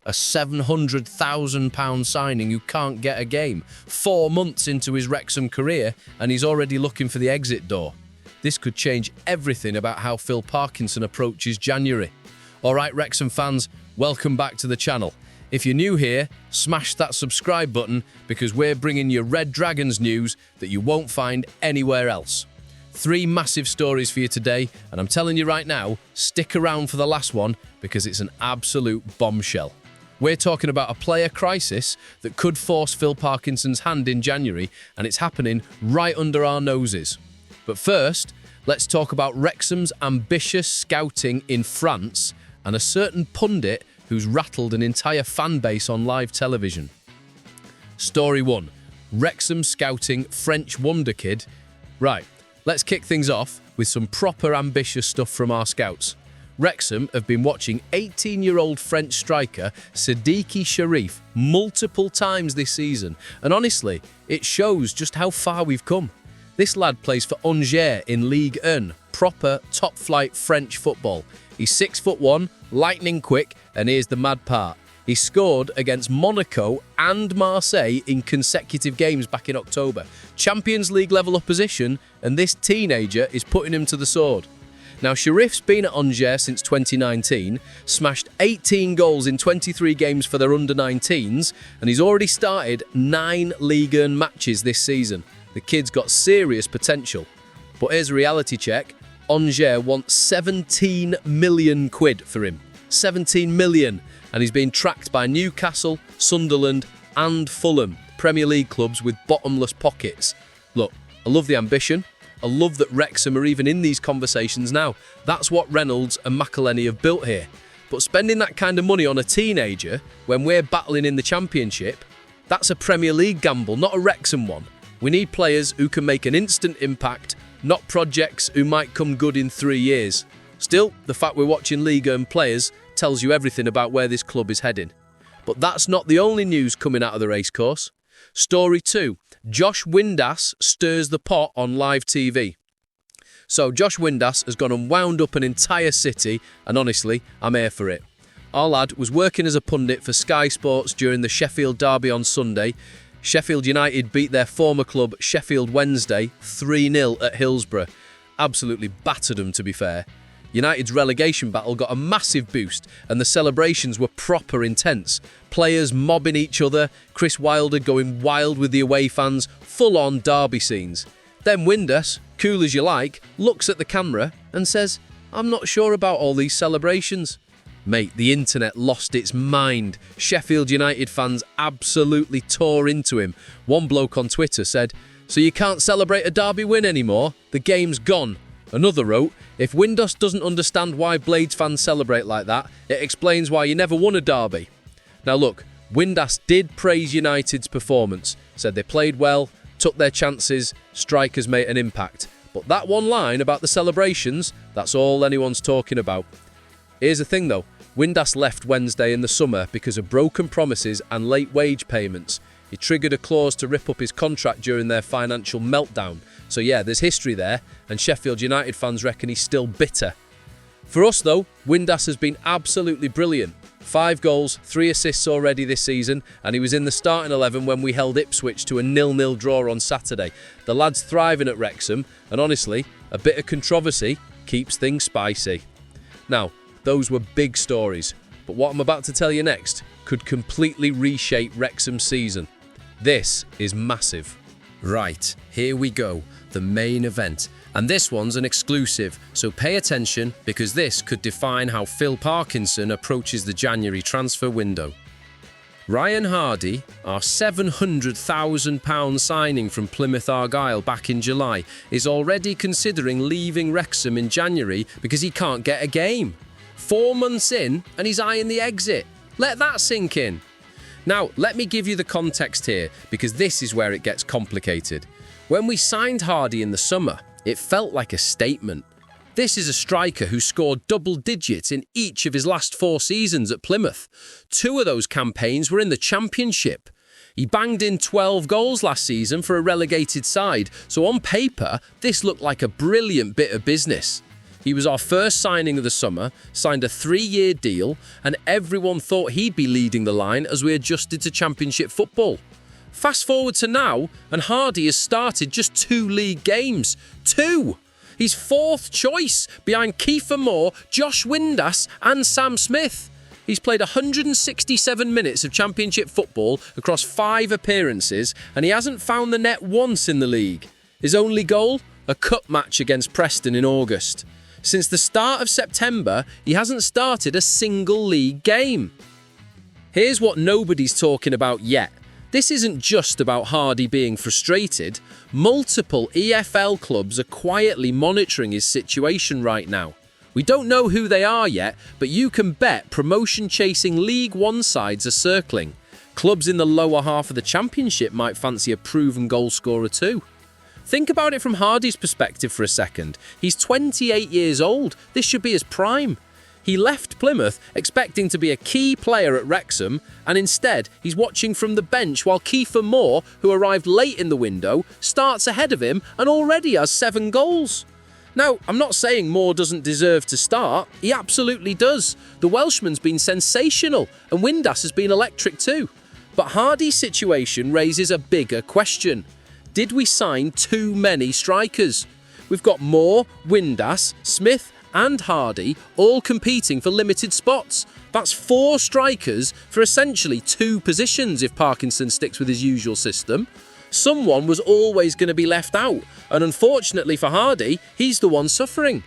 a £700,000 signing who can't get a game. 4 months into his Wrexham career and he's already looking for the exit door. This could change everything about how Phil Parkinson approaches January. All right, Wrexham fans, welcome back to the channel. If you're new here, smash that subscribe button because we're bringing you Red Dragons news that you won't find anywhere else. 3 massive stories for you today, and I'm telling you right now, stick around for the last one because it's an absolute bombshell. We're talking about a player crisis that could force Phil Parkinson's hand in January, and it's happening right under our noses. But first, let's talk about Wrexham's ambitious scouting in France and a certain pundit who's rattled an entire fan base on live television. Story 1. Wrexham scouting French wonder kid. Right, let's kick things off with some proper ambitious stuff from our scouts. Wrexham have been watching 18-year-old French striker Sidiki Sharif multiple times this season, and honestly, it shows just how far we've come. This lad plays for Angers in Ligue 1, proper top-flight French football. He's 6'1", lightning quick, and here's the mad part. He scored against Monaco and Marseille in consecutive games back in October. Champions League level opposition, and this teenager is putting him to the sword. Now, Sharif's been at Angers since 2019, smashed 18 goals in 23 games for their under-19s, and he's already started 9 Ligue 1 matches this season. The kid's got serious potential. But here's a reality check. Angers want 17 million quid for him. 17 million. And he's being tracked by Newcastle, Sunderland and Fulham, Premier League clubs with bottomless pockets. Look, I love the ambition. I love that Wrexham are even in these conversations now. That's what Reynolds and McElhenney have built here. But spending that kind of money on a teenager when we're battling in the Championship, that's a Premier League gamble, not a Wrexham one. We need players who can make an instant impact, not projects who might come good in 3 years. Still, the fact we're watching Ligue 1 players tells you everything about where this club is heading. But that's not the only news coming out of the racecourse. Story 2. Josh Windass stirs the pot on live TV. So Josh Windass has gone and wound up an entire city, and honestly, I'm here for it. Our lad was working as a pundit for Sky Sports during the Sheffield derby on Sunday. Sheffield United beat their former club Sheffield Wednesday 3-0 at Hillsborough. Absolutely battered them, to be fair. United's relegation battle got a massive boost and the celebrations were proper intense. Players mobbing each other, Chris Wilder going wild with the away fans, full-on derby scenes. Then Windass, cool as you like, looks at the camera and says, "I'm not sure about all these celebrations." Mate, the internet lost its mind. Sheffield United fans absolutely tore into him. One bloke on Twitter said, "So you can't celebrate a derby win anymore? The game's gone." Another wrote, "If Windass doesn't understand why Blades fans celebrate like that, it explains why you never won a derby." Now look, Windass did praise United's performance, said they played well, took their chances, strikers made an impact. But that one line about the celebrations, that's all anyone's talking about. Here's the thing though, Windass left Wednesday in the summer because of broken promises and late wage payments. He triggered a clause to rip up his contract during their financial meltdown. So yeah, there's history there, and Sheffield United fans reckon he's still bitter. For us though, Windass has been absolutely brilliant. 5 goals, 3 assists already this season, and he was in the starting 11 when we held Ipswich to a 0-0 draw on Saturday. The lad's thriving at Wrexham, and honestly, a bit of controversy keeps things spicy. Now, those were big stories, but what I'm about to tell you next could completely reshape Wrexham's season. This is massive. Right, here we go, the main event. And this one's an exclusive, so pay attention because this could define how Phil Parkinson approaches the January transfer window. Ryan Hardy, our £700,000 signing from Plymouth Argyle back in July, is already considering leaving Wrexham in January because he can't get a game. 4 months in and he's eyeing the exit. Let that sink in. Now, let me give you the context here because this is where it gets complicated. When we signed Hardy in the summer, it felt like a statement. This is a striker who scored double digits in each of his last 4 seasons at Plymouth. 2 of those campaigns were in the Championship. He banged in 12 goals last season for a relegated side, so on paper, this looked like a brilliant bit of business. He was our first signing of the summer, signed a 3-year deal, and everyone thought he'd be leading the line as we adjusted to Championship football. Fast forward to now, and Hardy has started just 2 league games. 2! He's 4th choice behind Kiefer Moore, Josh Windass and Sam Smith. He's played 167 minutes of Championship football across 5 appearances, and he hasn't found the net once in the league. His only goal? A cup match against Preston in August. Since the start of September, he hasn't started a single league game. Here's what nobody's talking about yet. This isn't just about Hardy being frustrated. Multiple EFL clubs are quietly monitoring his situation right now. We don't know who they are yet, but you can bet promotion-chasing League One sides are circling. Clubs in the lower half of the Championship might fancy a proven goal scorer too. Think about it from Hardy's perspective for a second. He's 28 years old. This should be his prime. He left Plymouth expecting to be a key player at Wrexham, and instead he's watching from the bench while Kiefer Moore, who arrived late in the window, starts ahead of him and already has 7 goals. Now, I'm not saying Moore doesn't deserve to start. He absolutely does. The Welshman's been sensational, and Windass has been electric too. But Hardy's situation raises a bigger question. Did we sign too many strikers? We've got Moore, Windass, Smith and Hardy all competing for limited spots. That's 4 strikers for essentially 2 positions if Parkinson sticks with his usual system. Someone was always going to be left out, and unfortunately for Hardy, he's the one suffering.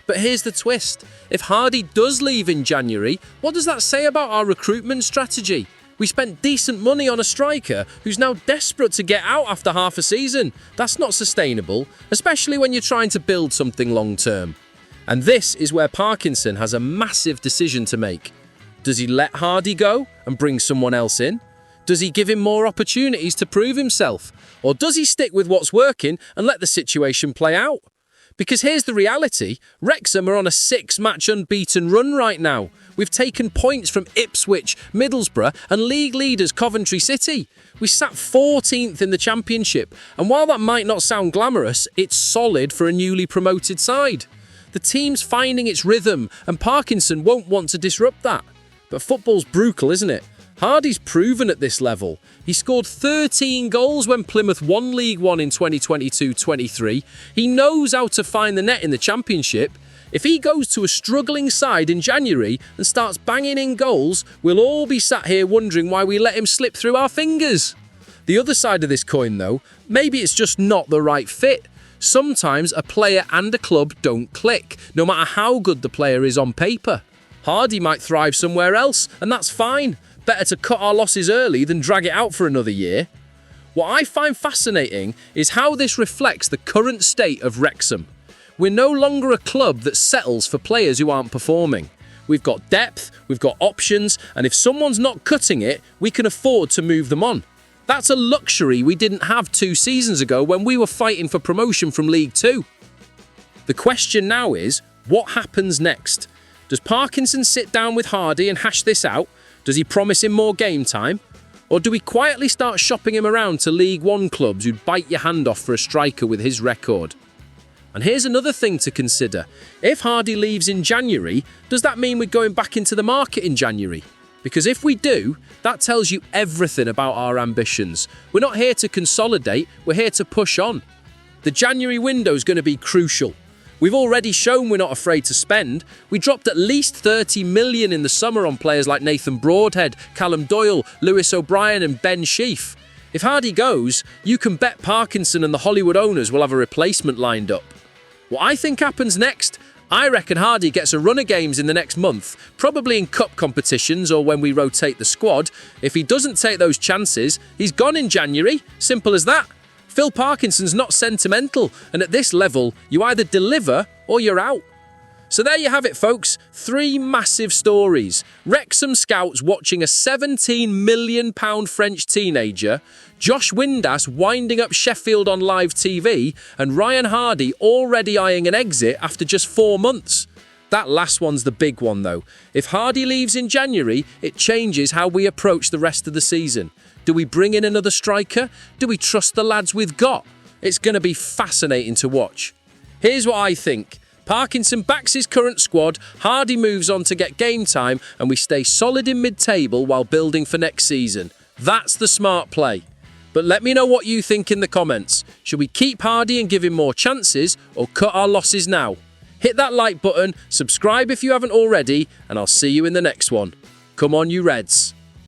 But here's the twist. If Hardy does leave in January, what does that say about our recruitment strategy? We spent decent money on a striker who's now desperate to get out after half a season. That's not sustainable, especially when you're trying to build something long-term. And this is where Parkinson has a massive decision to make. Does he let Hardy go and bring someone else in? Does he give him more opportunities to prove himself? Or does he stick with what's working and let the situation play out? Because here's the reality, Wrexham are on a 6-match unbeaten run right now. We've taken points from Ipswich, Middlesbrough and league leaders Coventry City. We sat 14th in the Championship, and while that might not sound glamorous, it's solid for a newly promoted side. The team's finding its rhythm, and Parkinson won't want to disrupt that. But football's brutal, isn't it? Hardy's proven at this level. He scored 13 goals when Plymouth won League One in 2022-23. He knows how to find the net in the Championship. If he goes to a struggling side in January and starts banging in goals, we'll all be sat here wondering why we let him slip through our fingers. The other side of this coin, though, maybe it's just not the right fit. Sometimes a player and a club don't click, no matter how good the player is on paper. Hardy might thrive somewhere else, and that's fine. Better to cut our losses early than drag it out for another year. What I find fascinating is how this reflects the current state of Wrexham. We're no longer a club that settles for players who aren't performing. We've got depth, we've got options, and if someone's not cutting it, we can afford to move them on. That's a luxury we didn't have 2 seasons ago when we were fighting for promotion from League Two. The question now is, what happens next? Does Parkinson sit down with Hardy and hash this out? Does he promise him more game time? Or do we quietly start shopping him around to League One clubs who'd bite your hand off for a striker with his record? And here's another thing to consider. If Hardy leaves in January, does that mean we're going back into the market in January? Because if we do, that tells you everything about our ambitions. We're not here to consolidate, we're here to push on. The January window is going to be crucial. We've already shown we're not afraid to spend. We dropped at least 30 million in the summer on players like Nathan Broadhead, Callum Doyle, Lewis O'Brien and Ben Sheaf. If Hardy goes, you can bet Parkinson and the Hollywood owners will have a replacement lined up. What I think happens next? I reckon Hardy gets a run of games in the next month, probably in cup competitions or when we rotate the squad. If he doesn't take those chances, he's gone in January. Simple as that. Phil Parkinson's not sentimental, and at this level, you either deliver or you're out. So there you have it, folks. 3 massive stories. Wrexham scouts watching a £17 million French teenager, Josh Windass winding up Sheffield on live TV, and Ryan Hardy already eyeing an exit after just 4 months. That last one's the big one, though. If Hardy leaves in January, it changes how we approach the rest of the season. Do we bring in another striker? Do we trust the lads we've got? It's going to be fascinating to watch. Here's what I think. Parkinson backs his current squad, Hardy moves on to get game time, and we stay solid in mid-table while building for next season. That's the smart play. But let me know what you think in the comments. Should we keep Hardy and give him more chances, or cut our losses now? Hit that like button, subscribe if you haven't already, and I'll see you in the next one. Come on, you Reds.